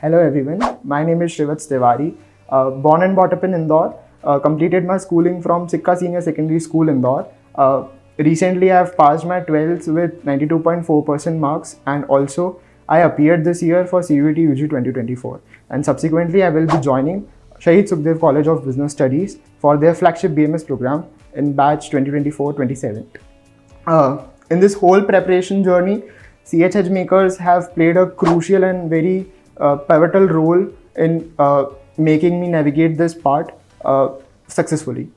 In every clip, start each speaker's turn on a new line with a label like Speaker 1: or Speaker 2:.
Speaker 1: Hello everyone, my name is Srivats Tiwari. Born and brought up in Indore, completed my schooling from Sikka Senior Secondary School, Indore. Recently I have passed my 12th with 92.4% marks, and also I appeared this year for CUET UG 2024, and subsequently I will be joining Shahid Sukhdev College of Business Studies for their flagship BMS program in batch 2024-27. In this whole preparation journey, CH EdgeMakers have played a crucial and very pivotal role in making me navigate this part successfully.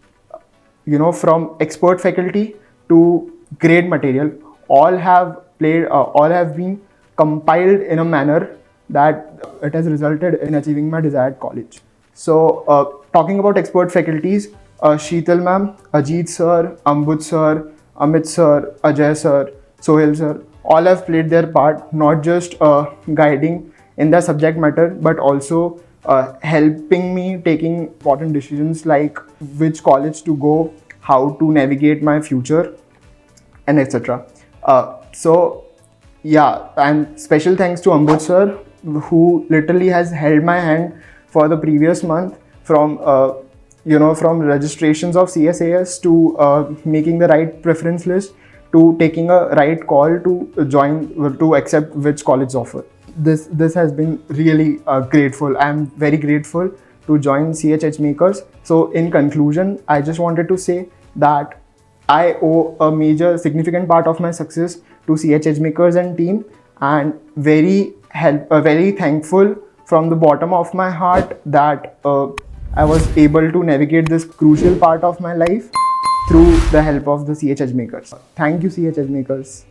Speaker 1: From expert faculty to grade material, all have been compiled in a manner that it has resulted in achieving my desired college. So, talking about expert faculties, Sheetal ma'am, Ajit sir, Ambud sir, Amit sir, Ajay sir, Sohail sir, all have played their part, not just guiding in the subject matter, but also helping me taking important decisions like which college to go, how to navigate my future, and etc. And special thanks to Ambud sir, who literally has held my hand for the previous month from registrations of CSAS to making the right preference list to taking a right call to accept which college offer. This has been really grateful. I am very grateful to join CH EdgeMakers. So in conclusion, I just wanted to say that I owe a major significant part of my success to CH EdgeMakers and team, and very thankful from the bottom of my heart that I was able to navigate this crucial part of my life through the help of the CH EdgeMakers. Thank you, CH EdgeMakers.